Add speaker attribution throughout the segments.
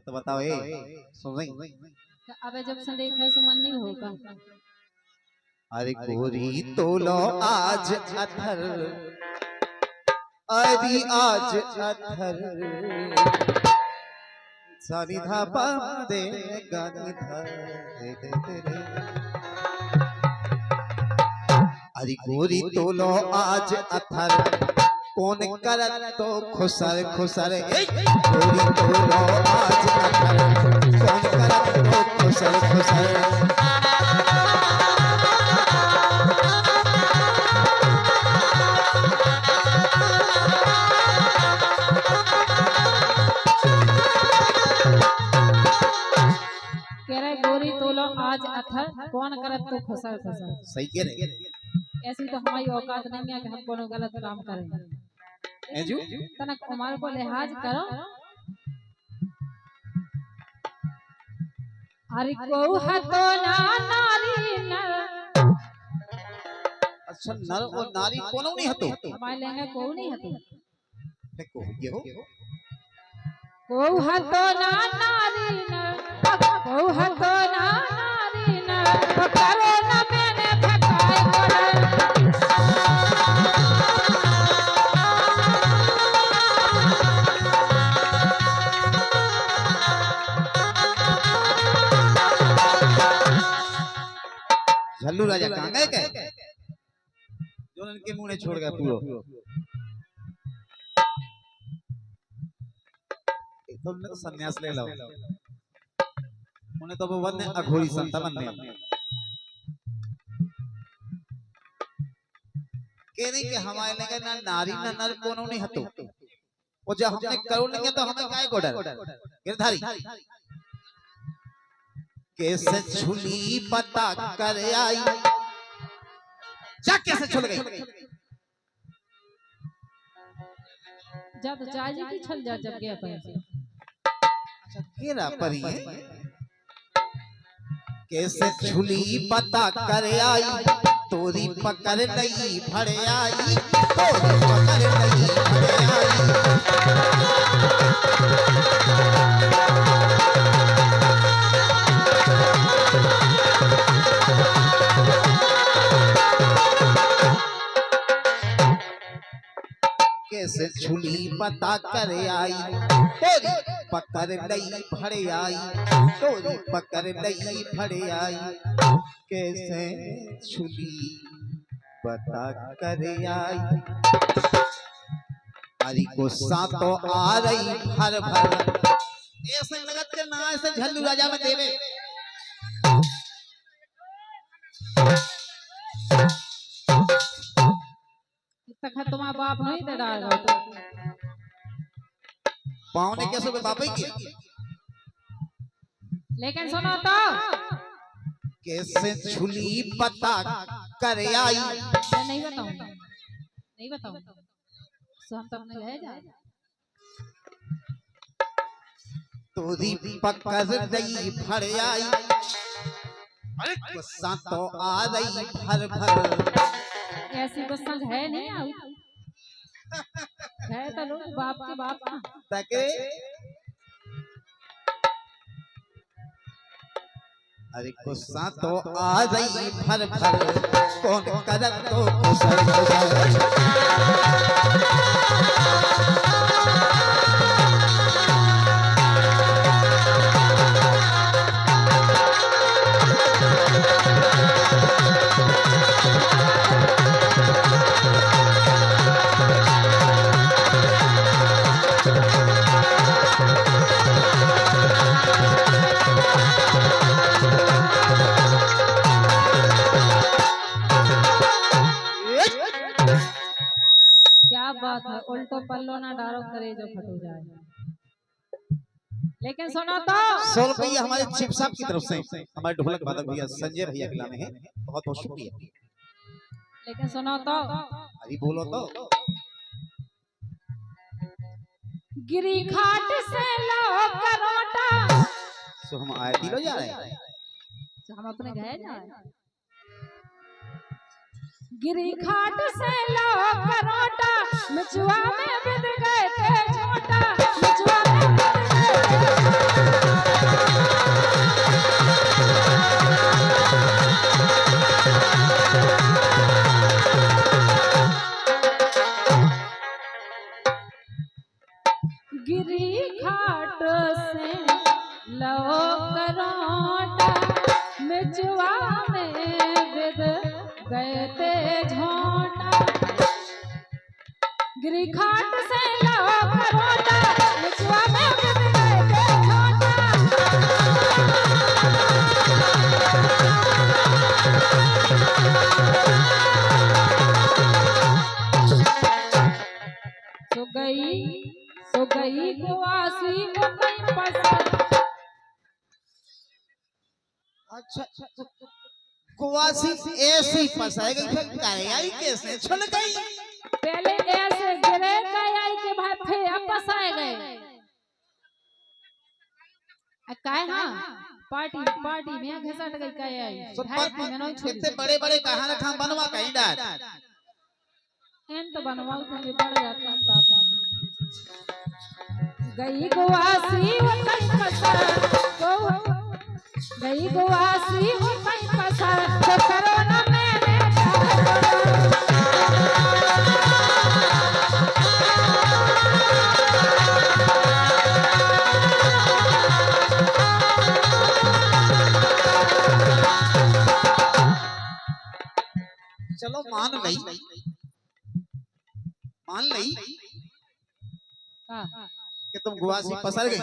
Speaker 1: तो बताओ सुन रही।
Speaker 2: अबे जब से देखने से मन नहीं होगा।
Speaker 1: अरे गोरी तो लो आज अथर, अरे आज अथर सानी धा पा दे गानी धा दे दे दे। अरे गोरी तो लो आज अथर कौन करत तो खुसर खुसर। गोरी तो लो आज अथर कौन करत तो खुसर खुसर।
Speaker 2: गोरी तोलो आज अथर कौन करत तो खुसर खुसर।
Speaker 1: सही कह रहे।
Speaker 2: ऐसी तो हमारी औकात नहीं है कि हम कोनो गलत काम करें।
Speaker 1: एजू
Speaker 2: तनक उमर को लिहाज करो। अरे को हतो ना नारी नर।
Speaker 1: अच्छा नर और नारी कोनो नहीं हतो।
Speaker 2: हमारे लेंगे को नहीं हतो।
Speaker 1: देखो ये हो
Speaker 2: को हतो ना नारी नर, को हतो ना नारी नर, करो ना मैंने थकाए कोडर।
Speaker 1: झल्लू राजा कहाँ गए क्या? जो इनके मुंह ने छोड़ गया पूरा। तुमने तो सन्यास ले लो। उन्हें तो वो वन्य अघोरी संता बनने कह रही कि हमारे लगे ना नारी ना नर कोनो नहीं हतो। वो जब हमने करो नहीं तो हमें काहे को डर। गिरधारी कैसे छुली पता कर आई जा कैसे छुल गई।
Speaker 2: जब जाजी की छल जा जब गया पर
Speaker 1: केरा परी कैसे छुली पता कर आई तोरी पकड़ नहीं भरे आई। तोरी पकड़ नहीं भरे आई। कैसे छुली पता कर आई तोरी पकड़ नहीं भरे आई। तोरी पकड़ नहीं भरे आई। कैसे छुली पता कर आई। अरे गुस्सा तो आ रही भर भर। ऐसे लगत के ना ऐसे झल्लू राजा में देवे।
Speaker 2: तक तुम्हारा बाप नहीं दे डाल तो
Speaker 1: पाँव ने कैसे बाप ही किया।
Speaker 2: लेकिन सुनो तो
Speaker 1: कैसे छुली पता कर आई।
Speaker 2: नहीं बताऊंगा नहीं बताऊंगा सो हम तो अपने गए जा।
Speaker 1: तोरी पकड़ नहीं भर आई। अरे गुस्सा तो आ रही भर भर।
Speaker 2: ऐसी गुस्सा है नहीं आई है तो लोग बाप के बाप ना
Speaker 1: ताके अरे गुस्सा तो आ रही भर भर। कौन करत तो खुसर खुसर।
Speaker 2: क्या बात है उल्टो पल्लो ना डारो करे जो फटो जाए। लेकिन सुनो तो
Speaker 1: 100 रुपया हमारे चिप साहब की तरफ से हमारे ढोलक वादक भैया संजय भैया खिलाने हैं। बहुत बहुत शुक्रिया।
Speaker 2: लेकिन सुनो तो
Speaker 1: अरे बोलो तो
Speaker 2: गिरी घाट से लो करोटा।
Speaker 1: सो हम आए दिलो जा रहे हैं।
Speaker 2: हम अपने गए जा रहे हैं। गिरी घाट से लो करोटा मिचुआ में बिद गए थे छोटा। मिचुआ में बिद गए थे। से लो करोटा मिचवा में विद गए ते झोंटा गिरिखाट से लो करोटा मिचवा में विद गए ते झोंटा सो गई गुआसी वो कहीं पसंद।
Speaker 1: अच्छा कुवासी ऐसी फंसाई गई फिर काई कैसे छल गई?
Speaker 2: पहले ऐसे गिरे काई के बाद फिर फंसाए गए। काय हाँ पार्टी पार्टी में घसट गई काई
Speaker 1: इतने बड़े बड़े कहां रखा बनवा कहीं डाल
Speaker 2: एन तो बनवाओ तो बढ़ जाता गई गुआसी वो कहीं फंसा गई गुआसी वो कहीं फंसा तो करो ना मैंने
Speaker 1: चलो मान लई कि तुम गुआसी फंसल गई,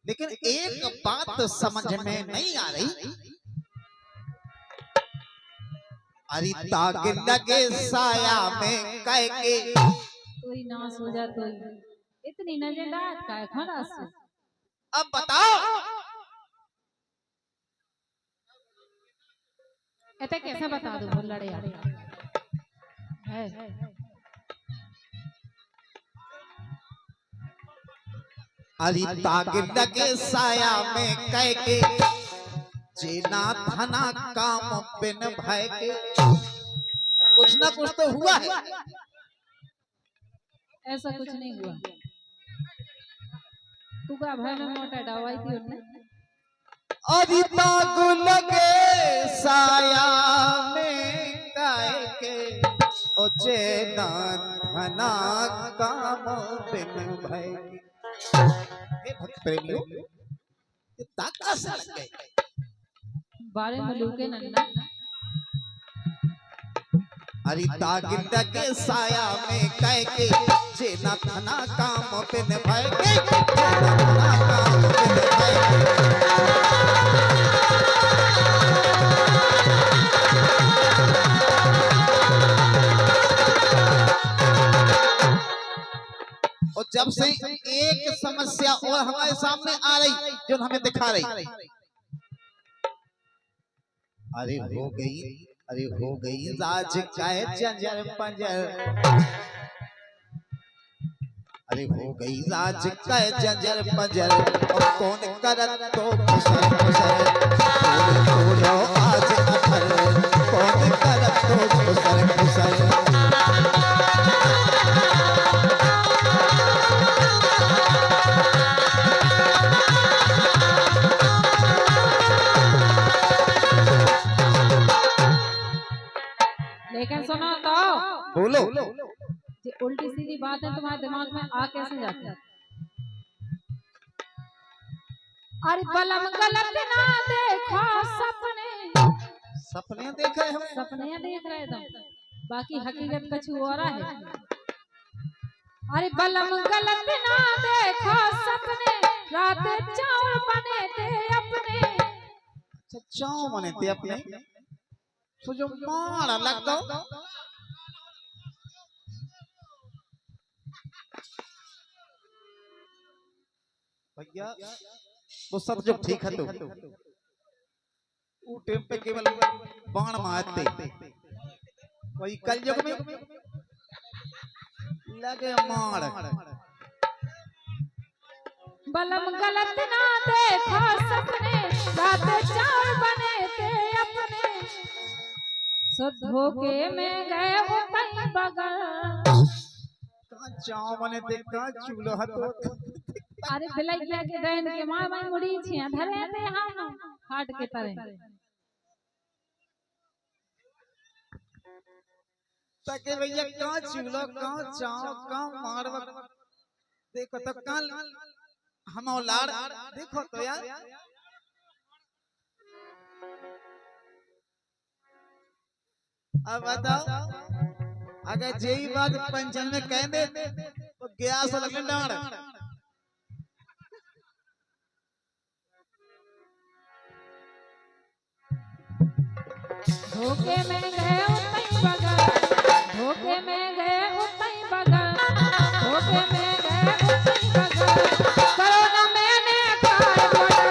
Speaker 1: लेकिन एक बात समझ में नहीं आ रही। अरे ताक लगे साया में कह के
Speaker 2: कोई नाश हो जा तो इतनी नजर डाट का खड़ा से।
Speaker 1: अब बताओ
Speaker 2: ऐसे कैसे बता दो बोल लड़े यार है
Speaker 1: अरे ताक लगे साया में कह के जेना धना काम बिन भय के कुछ ना कुछ तो हुआ है।
Speaker 2: ऐसा कुछ नहीं हुआ तू का भाई में मोटा दवाई थी उन्होंने।
Speaker 1: अरे ताक लगे साया में कह के ओ जेना धना काम बिन भय के भक्त प्रेमियों ये ताका से लग गए
Speaker 2: बारे में लूके नन्ना।
Speaker 1: अरे तागिंदा के साया में कह के जेना धना काम बिन भय के जेना धना काम बिन भय के और जब से एक समस्या और हमारे सामने आ रही जो हमें दिखा रही। अरे हो गई राज का जंजर पंजर। अरे हो गई राज का जंजर पंजर और कौन करत तो खुसर खुसर बोलो आज अफर कौन करत तो खुसर खुसर।
Speaker 2: लेकिन सुनो तो
Speaker 1: बोलो
Speaker 2: ये उल्टी सीधी बात है तुम्हारे दिमाग में आ कैसे जाती है? अरे बलम गलत ना देखो
Speaker 1: सपने देख रहे हो
Speaker 2: सपने देख रहे तुम बाकी हकीकत कुछ और है। अरे बलम गलत ना देखो सपने रात चावल बने थे अपने।
Speaker 1: अच्छा चाव बने थे अपने तो जो मार लग दो भैया वो सब जो ठीक है तो वो टेम पे केवल बाण मारते वही कल युग में लगे मार।
Speaker 2: बलम गलत ना देखो सपने रात चावल बने थे अपने सो धोखे में गए वो कहीं बगल।
Speaker 1: चाव बने थे का चूल्हा तो
Speaker 2: अरे बिलाई क्या के गए के मां मां मुड़ी छिया धरे थे हम हाट के तरह
Speaker 1: तके भैया का चूल्हा का चाव का मारवा देखो तो कल हम औलाद देखो तो यार, अब बताओ अगर जेई बात पंचन में कह दे तो गैस लगने डांड।
Speaker 2: धोखे में गए उतई बगल, धोखे में गए उतई बगल, धोखे में गए उतई बगल, करो न मैंने काय बगल।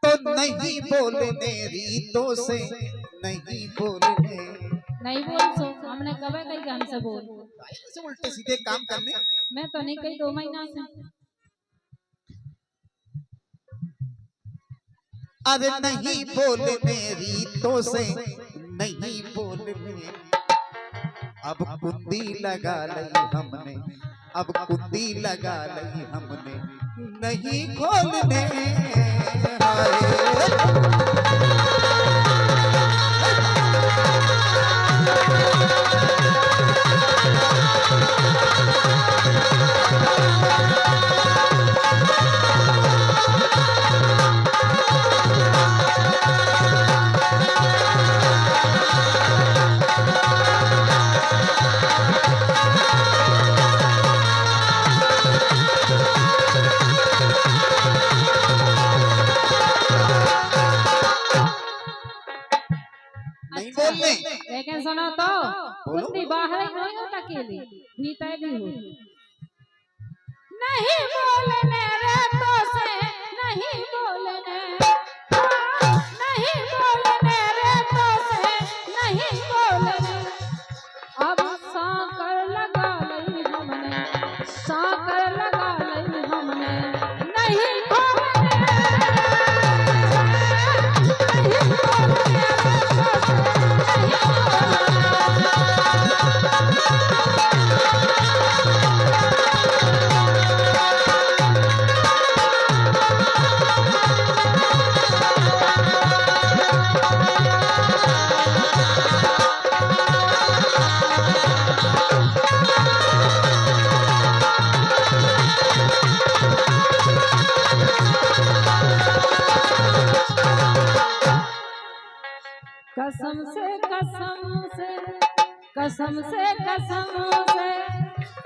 Speaker 1: तो नहीं बोलने रीतों से, नहीं बोलने,
Speaker 2: नहीं बोल सो हमने कब कही कि हमसे बोल,
Speaker 1: ऐसे उल्टे सीधे काम करने।
Speaker 2: मैं तो नहीं कही 2 महीना से।
Speaker 1: अरे नहीं बोलने रीतों से, नहीं बोलने, अब कुंडी लगा लई हमने, अब कुंडी लगा लई हमने, नहीं खोलने।
Speaker 2: लेकिन सुनो तो कुंडी बाहर ही नहीं होता अकेले, भीतर भी हो। नहीं बोलने रे तो से, नहीं बोलने, नहीं बोलने रे तो से, नहीं बोलने। अब साकर लगा लई हमने, साकर लगा लई हमने, नहीं बोलने, नहीं बोलने रे तो से, नहीं कसम से कसम से, कसम से कसम से,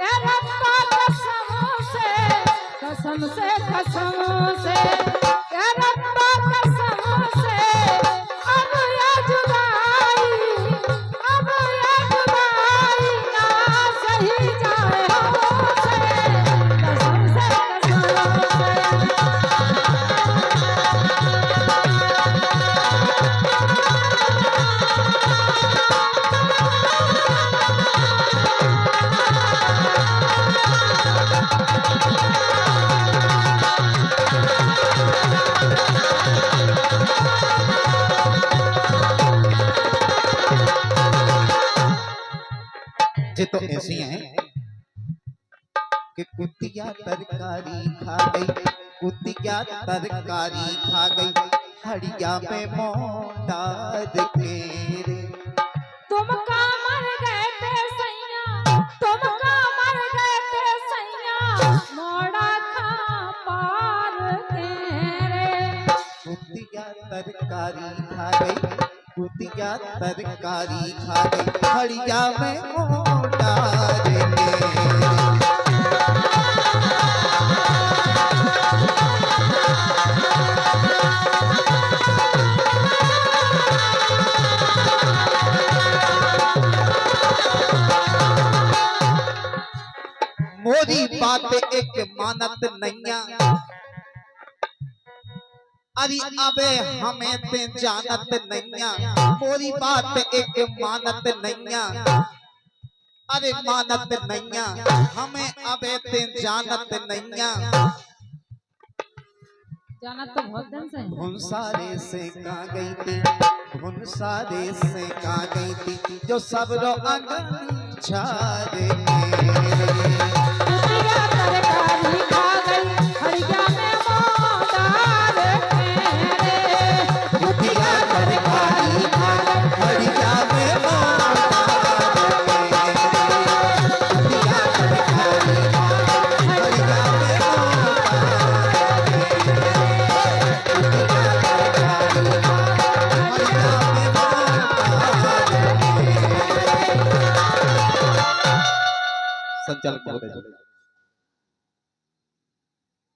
Speaker 2: ए रब्बा कसम से, कसम से कसम से, ए रब्बा कसम से, अब ये जुदाई, अब ये जुदाई ना सही जाए हमसे, कसम से कसम से।
Speaker 1: ये तो ऐसी हैं कि कुतिया तरकारी खा गई, कुतिया तरकारी खा गई, हड़िया में मोटा के रे।
Speaker 2: तुम का मर गए थे सैया, तुम का मर गए थे सैया, मोड़ा खा पार तेरे।
Speaker 1: कुतिया तरकारी खा गई, कुतिया तरकारी खा गई, हड़िया में मोटा के रे। मोरी बात एक मानत नैया, अरे अबे हमें ते जानत नैया, मोरी बात एक मानत नैया, अरे मानत नैया, हमें अबे ते जानत नैया।
Speaker 2: जानत तो बहुत दिन से।
Speaker 1: भुनसारे से कहाँ गई थी, भुनसारे से कहाँ गई थी, जो सब रो अंगन छारे
Speaker 2: कुतिया तरकारी खा गई, हड़िया में मोटा रे।
Speaker 1: चल